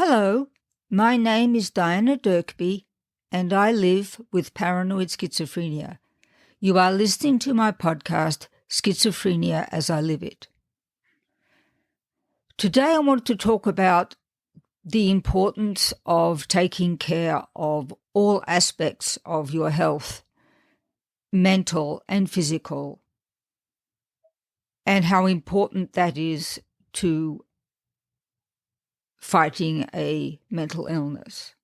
Hello, my name is Diana Dirkby, and I live with paranoid schizophrenia. You are listening to my podcast, Schizophrenia as I Live It. Today I want to talk about the importance of taking care of all aspects of your health, mental and physical, and how important that is to fighting a mental illness.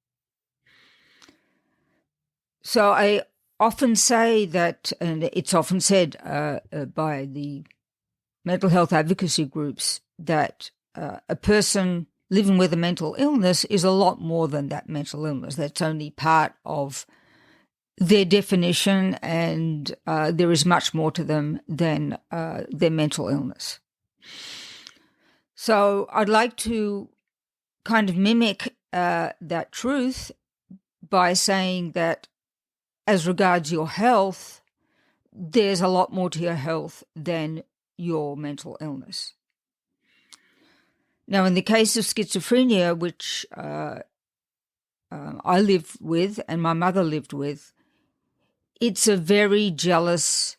So I often say that, and it's often said by the mental health advocacy groups, that a person living with a mental illness is a lot more than that mental illness. That's only part of their definition, and there is much more to them than their mental illness. So I'd like to kind of mimic that truth by saying that as regards your health, there's a lot more to your health than your mental illness. Now, in the case of schizophrenia, which I live with and my mother lived with, it's a very jealous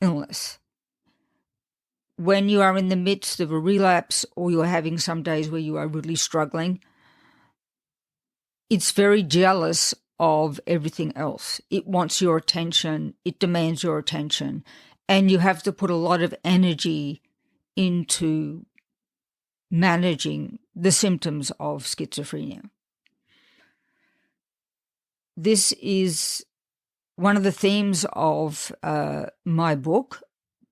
illness. When you are in the midst of a relapse or you're having some days where you are really struggling, it's very jealous of everything else. It wants your attention, it demands your attention, and you have to put a lot of energy into managing the symptoms of schizophrenia. This is one of the themes of my book,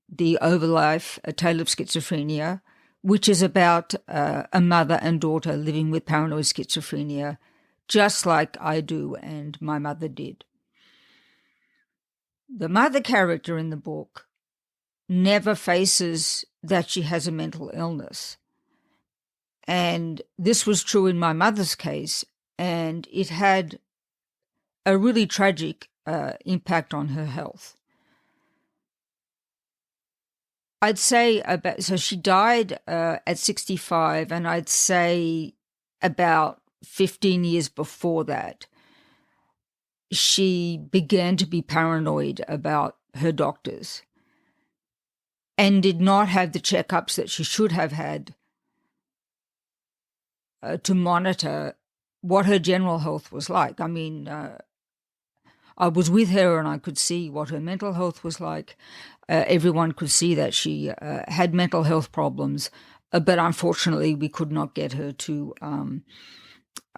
the Overlife, A Tale of Schizophrenia, which is about a mother and daughter living with paranoid schizophrenia, just like I do and my mother did. The mother character in the book never faces that she has a mental illness. And this was true in my mother's case, and it had a really tragic impact on her health. I'd say so she died at 65, and I'd say about 15 years before that, she began to be paranoid about her doctors and did not have the checkups that she should have had to monitor what her general health was like. I mean, I was with her and I could see what her mental health was like. Everyone could see that she had mental health problems, but unfortunately we could not get her to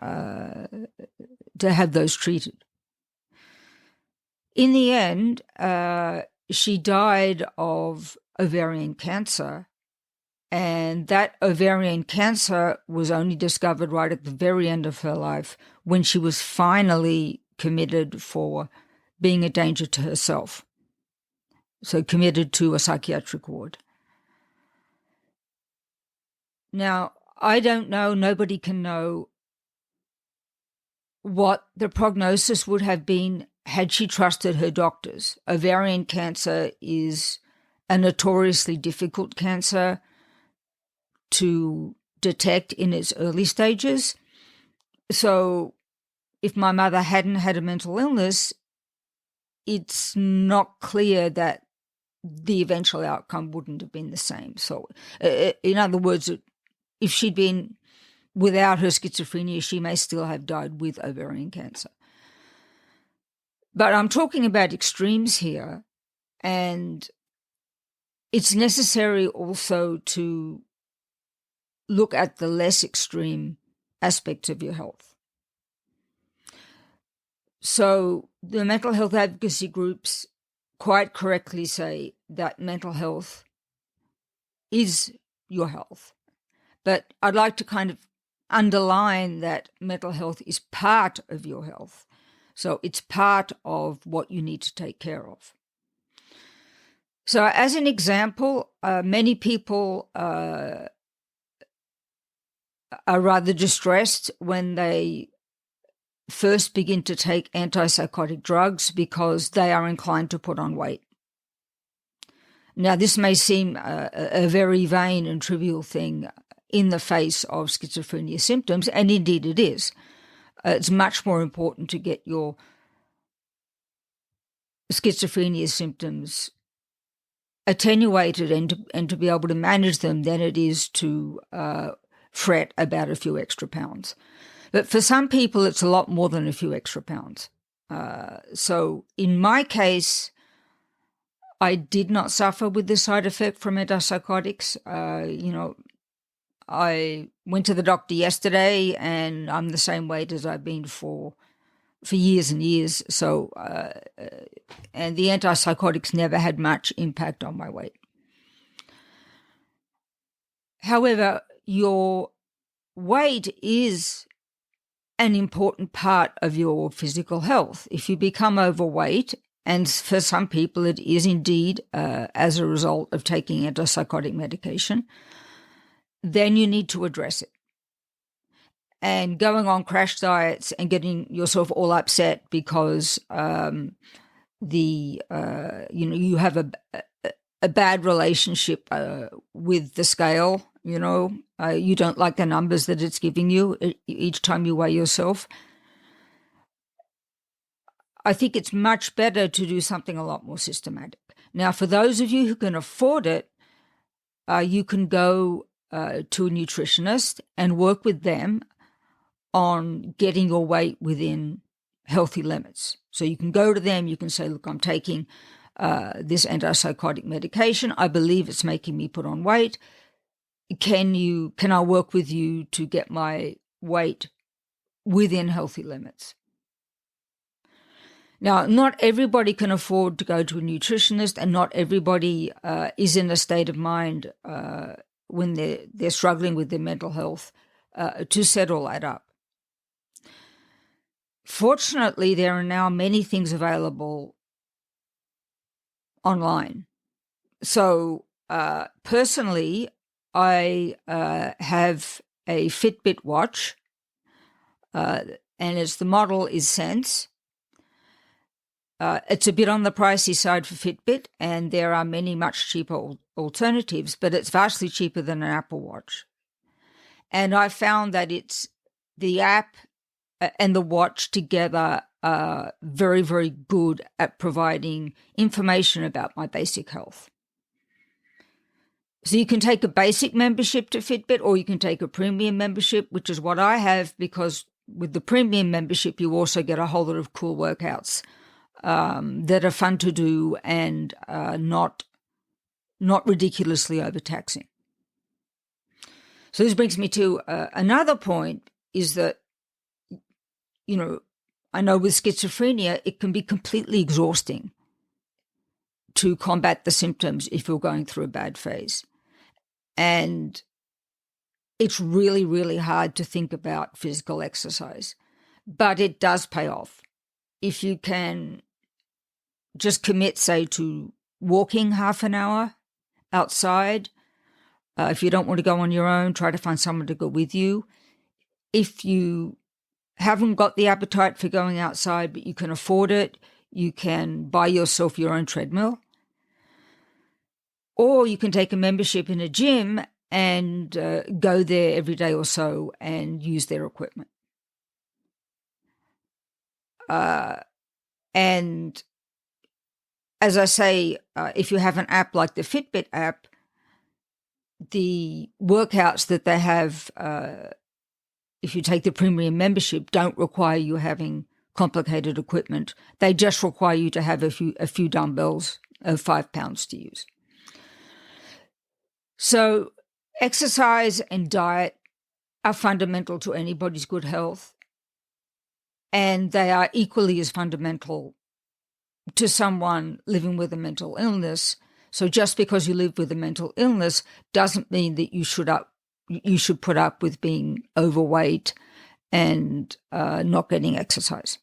have those treated. In the end, she died of ovarian cancer, and that ovarian cancer was only discovered right at the very end of her life when she was finally committed for being a danger to herself. So committed to a psychiatric ward. Now, I don't know, nobody can know what the prognosis would have been had she trusted her doctors. Ovarian cancer is a notoriously difficult cancer to detect in its early stages. So if my mother hadn't had a mental illness, it's not clear that the eventual outcome wouldn't have been the same. So in other words, if she'd been without her schizophrenia, she may still have died with ovarian cancer. But I'm talking about extremes here, and it's necessary also to look at the less extreme aspects of your health. So the mental health advocacy groups quite correctly say that mental health is your health. But I'd like to kind of underline that mental health is part of your health. So it's part of what you need to take care of. So as an example, many people are rather distressed when they first begin to take antipsychotic drugs because they are inclined to put on weight. Now, this may seem a very vain and trivial thing in the face of schizophrenia symptoms, and indeed it is. It's much more important to get your schizophrenia symptoms attenuated and to be able to manage them than it is to fret about a few extra pounds. But for some people, it's a lot more than a few extra pounds. So in my case, I did not suffer with the side effect from antipsychotics. I went to the doctor yesterday, and I'm the same weight as I've been for years and years. So, and the antipsychotics never had much impact on my weight. However, your weight is an important part of your physical health. If you become overweight, and for some people it is indeed as a result of taking antipsychotic medication, then you need to address it. And going on crash diets and getting yourself all upset because you have a bad relationship with the scale. You don't like the numbers that it's giving you each time you weigh yourself. I think it's much better to do something a lot more systematic. Now, for those of you who can afford it, you can go to a nutritionist and work with them on getting your weight within healthy limits. So you can go to them, you can say, look, I'm taking this antipsychotic medication. I believe it's making me put on weight. Can I work with you to get my weight within healthy limits? Now, not everybody can afford to go to a nutritionist, and not everybody is in a state of mind when they're struggling with their mental health to set all that up. Fortunately, there are now many things available online. So personally, I have a Fitbit watch, and the model is Sense. It's a bit on the pricey side for Fitbit, and there are many much cheaper alternatives, but it's vastly cheaper than an Apple Watch. And I found that it's the app and the watch together are very, very good at providing information about my basic health. So you can take a basic membership to Fitbit, or you can take a premium membership, which is what I have, because with the premium membership, you also get a whole lot of cool workouts that are fun to do and not ridiculously overtaxing. So this brings me to another point, is that, I know with schizophrenia, it can be completely exhausting to combat the symptoms if you're going through a bad phase. And it's really, really hard to think about physical exercise, but it does pay off. If you can just commit, say, to walking half an hour outside, if you don't want to go on your own, try to find someone to go with you. If you haven't got the appetite for going outside, but you can afford it, you can buy yourself your own treadmill. Or you can take a membership in a gym and go there every day or so and use their equipment. And as I say, if you have an app like the Fitbit app, the workouts that they have, if you take the premium membership, don't require you having complicated equipment. They just require you to have a few dumbbells of 5 pounds to use. So exercise and diet are fundamental to anybody's good health, and they are equally as fundamental to someone living with a mental illness. So just because you live with a mental illness doesn't mean that you should put up with being overweight and not getting exercise.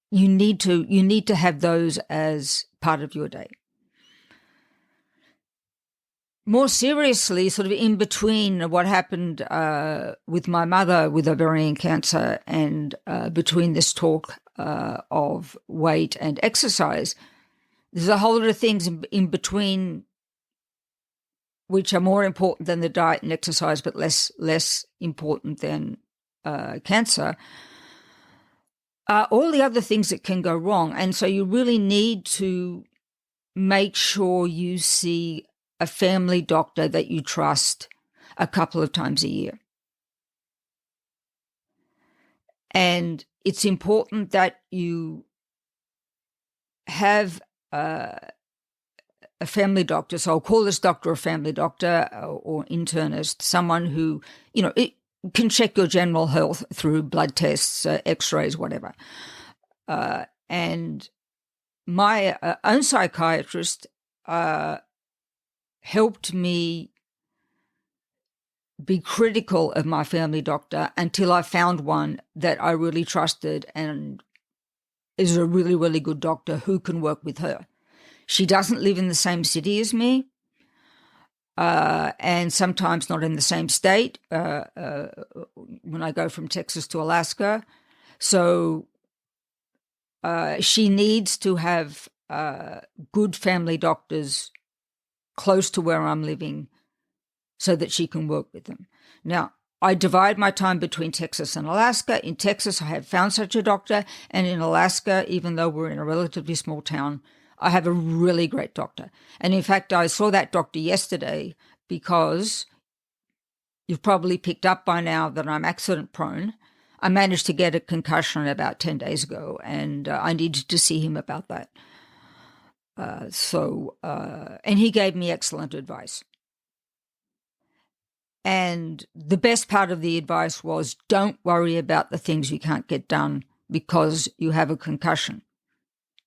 You need to have those as part of your day. More seriously, sort of in between what happened with my mother with ovarian cancer and between this talk of weight and exercise, there's a whole lot of things in between which are more important than the diet and exercise, but less important than cancer, are all the other things that can go wrong. And so you really need to make sure you see a family doctor that you trust a couple of times a year. And it's important that you have a family doctor, so I'll call this doctor a family doctor or internist, someone who, it can check your general health through blood tests, x-rays, whatever. And my own psychiatrist helped me be critical of my family doctor until I found one that I really trusted and is a really, really good doctor who can work with her. She doesn't live in the same city as me, and sometimes not in the same state when I go from Texas to Alaska. So she needs to have good family doctors close to where I'm living so that she can work with them. Now, I divide my time between Texas and Alaska. In Texas, I have found such a doctor, and in Alaska, even though we're in a relatively small town, I have a really great doctor. And in fact, I saw that doctor yesterday because you've probably picked up by now that I'm accident prone. I managed to get a concussion about 10 days ago, and I needed to see him about that. And he gave me excellent advice. And the best part of the advice was, don't worry about the things you can't get done because you have a concussion.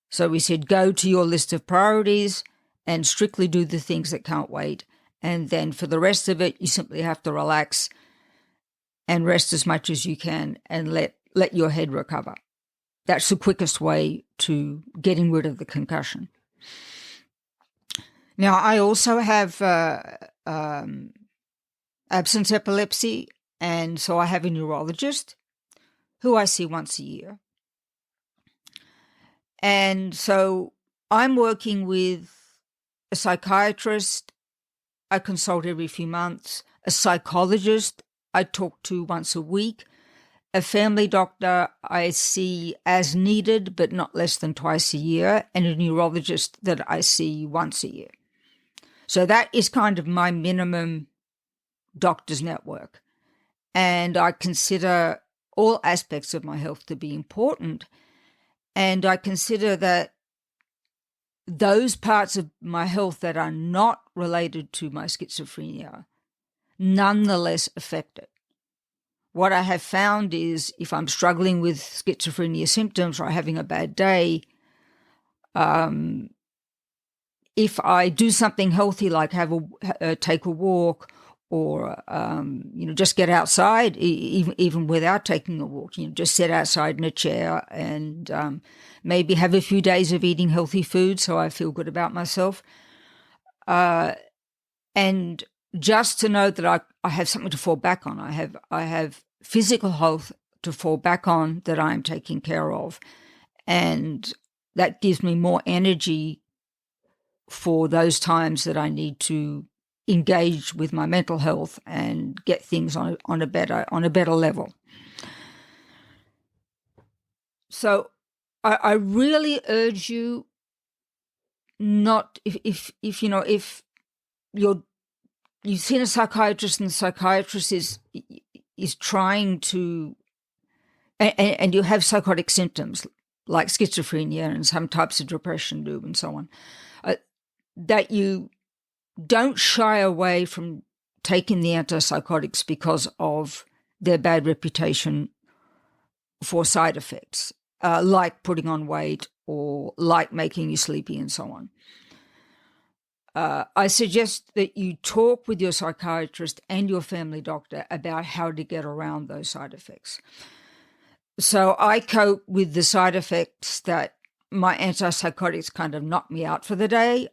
So we said, go to your list of priorities and strictly do the things that can't wait. And then for the rest of it, you simply have to relax and rest as much as you can and let your head recover. That's the quickest way to getting rid of the concussion. Now, I also have absence epilepsy, and so I have a neurologist who I see once a year. And so I'm working with a psychiatrist I consult every few months, a psychologist I talk to once a week, a family doctor I see as needed but not less than twice a year, and a neurologist that I see once a year. So that is kind of my minimum doctor's network. And I consider all aspects of my health to be important. And I consider that those parts of my health that are not related to my schizophrenia nonetheless affect it. What I have found is if I'm struggling with schizophrenia symptoms or having a bad day, if I do something healthy like take a walk or just get outside, even without taking a walk, just sit outside in a chair and maybe have a few days of eating healthy food so I feel good about myself. And just to know that I have something to fall back on. I have physical health to fall back on that I'm taking care of. And that gives me more energy for those times that I need to engage with my mental health and get things on a better level. So I really urge you not, if you've seen a psychiatrist and the psychiatrist is trying to, and you have psychotic symptoms like schizophrenia and some types of depression do and so on, that you don't shy away from taking the antipsychotics because of their bad reputation for side effects, like putting on weight or like making you sleepy and so on. I suggest that you talk with your psychiatrist and your family doctor about how to get around those side effects. So I cope with the side effects that my antipsychotics kind of knock me out for the day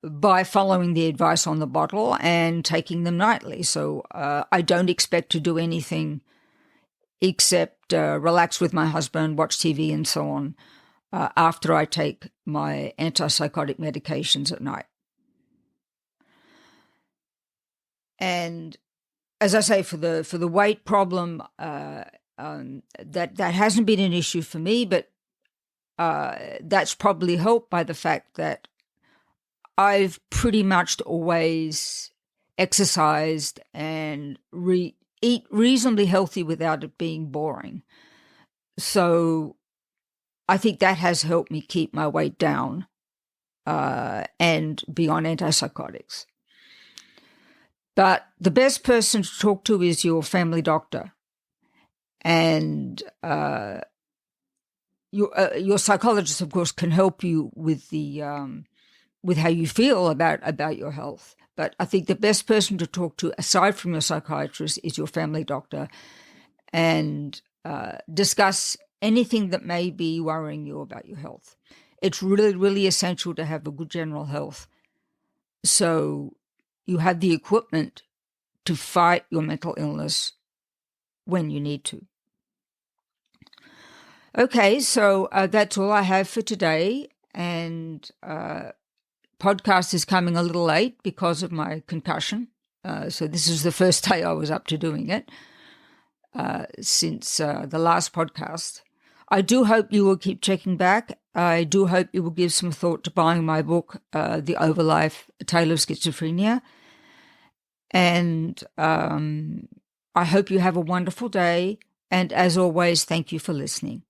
by following the advice on the bottle and taking them nightly. So I don't expect to do anything except relax with my husband, watch TV and so on after I take my antipsychotic medications at night. And as I say, for the weight problem, that hasn't been an issue for me, but that's probably helped by the fact that I've pretty much always exercised and eat reasonably healthy without it being boring. So I think that has helped me keep my weight down and be on antipsychotics. But the best person to talk to is your family doctor. And your psychologist, of course, can help you with with how you feel about your health. But I think the best person to talk to, aside from your psychiatrist, is your family doctor, and discuss anything that may be worrying you about your health. It's really, really essential to have a good general health, so you have the equipment to fight your mental illness when you need to. Okay, so that's all I have for today, and podcast is coming a little late because of my concussion. So this is the first day I was up to doing it since the last podcast. I do hope you will keep checking back. I do hope you will give some thought to buying my book, The Overlife, Tale of Schizophrenia. And I hope you have a wonderful day. And as always, thank you for listening.